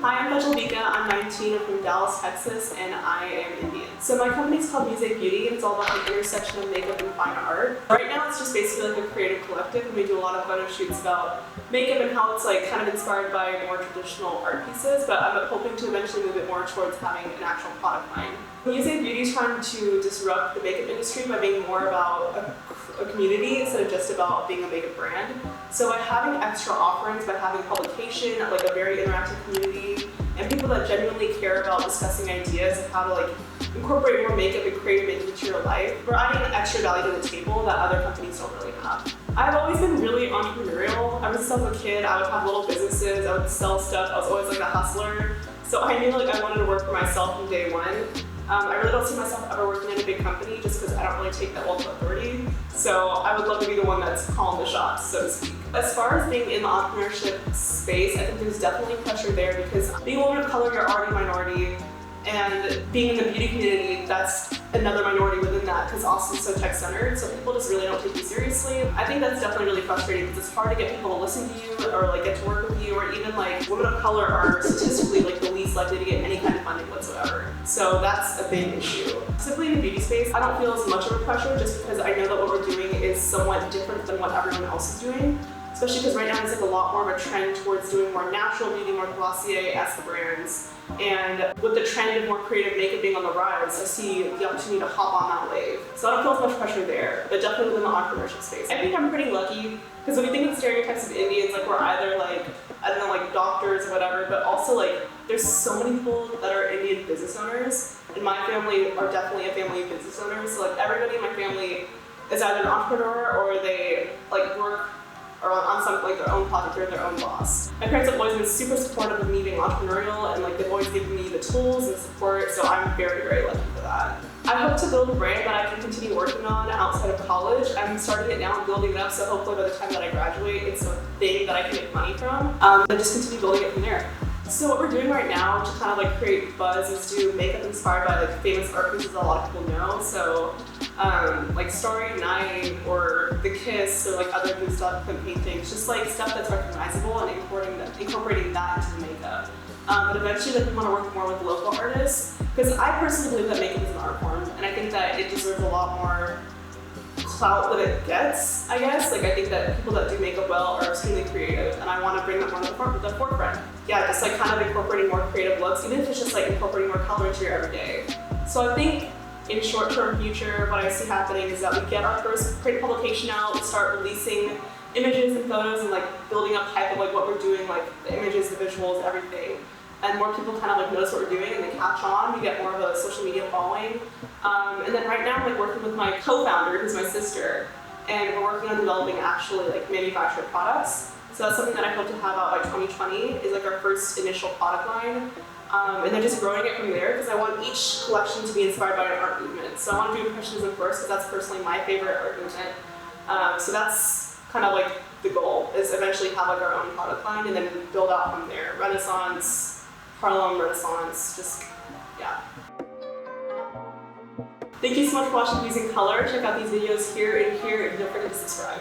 Hi, I'm Bhihka. I'm 19, I'm from Dallas, Texas, and I am Indian. So my company's called Museé Beauty, and it's all about the intersection of makeup and fine art. Right now it's just basically like a creative collective, and we do a lot of photo shoots about makeup and how it's like kind of inspired by more traditional art pieces, but I'm hoping to eventually move it more towards having an actual product line. Museé Beauty is trying to disrupt the makeup industry by being more about a community instead of just about being a makeup brand. So by having extra offerings, by having publication, like a very interactive community, and people that genuinely care about discussing ideas of how to like incorporate more makeup and creative makeup into your life, we're adding an extra value to the table that other companies don't really have. I've always been really entrepreneurial. Ever since I was a kid, I would have little businesses, I would sell stuff, I was always like a hustler. So I knew like I wanted to work for myself from day one. I really don't see myself ever working in a big company just because I don't really take that ultimate authority. So I would love to be the one that's calling the shots, so to speak. As far as being in the entrepreneurship space, I think there's definitely pressure there because being a woman of color, you're already a minority. And being in the beauty community, that's another minority within that because Austin's so tech-centered, so people just really don't take you seriously. I think that's definitely really frustrating because it's hard to get people to listen to you or like get to work with you, or even like women of color are statistically like the least likely to get any kind of funding whatsoever. So that's a big issue. Specifically in the beauty space, I don't feel as much of a pressure just because I know that what we're doing is somewhat different than what everyone else is doing. Especially because right now there's like a lot more of a trend towards doing more natural beauty, more Glossier-esque brands. And with the trend of more creative makeup being on the rise, I see the opportunity to hop on that wave. So I don't feel as much pressure there, but definitely within the entrepreneurship space. I think I'm pretty lucky because when you think of the stereotypes of Indians, like we're either like, I don't know, like doctors or whatever, but also like there's so many people that are Indian business owners. And my family are definitely a family of business owners. So like everybody in my family is either an entrepreneur or they like work or on some like their own project or their own boss. My parents have always been super supportive of me being entrepreneurial, and like they've always given me the tools and support, so I'm very, very lucky for that. I hope to build a brand that I can continue working on outside of college. I'm starting it now and building it up, so hopefully by the time that I graduate, it's a thing that I can make money from, and just continue building it from there. So what we're doing right now to kind of like create buzz is do makeup inspired by like famous art pieces that a lot of people know. So like Starry Night or The Kiss or like other good stuff and paintings, just like stuff that's recognizable and incorporating that into the makeup. But eventually like, we want to work more with local artists because I personally believe that makeup is an art form, and I think that it deserves a lot more clout that it gets, I guess. Like I think that people that do makeup well are extremely creative, and I want to bring that more to the forefront. Yeah, just like kind of incorporating more creative looks, even if it's just like incorporating more color into your everyday. So I think in short-term future, what I see happening is that we get our first print publication out, we start releasing images and photos and like building up hype of like what we're doing, like the images, the visuals, everything. And more people kind of like notice what we're doing and they catch on. We get more of a social media following. And then right now I'm like working with my co-founder, who's my sister, and we're working on developing actually like manufactured products. So that's something that I hope to have out by 2020 is like our first initial product line. And then just growing it from there because I want each collection to be inspired by an art movement. So I want to do Impressionism first because that's personally my favorite art movement. So that's kind of like the goal, is eventually have like our own product line and then build out from there. Renaissance, Harlem Renaissance, just, yeah. Thank you so much for watching Using Color. Check out these videos here and here, and don't forget to subscribe.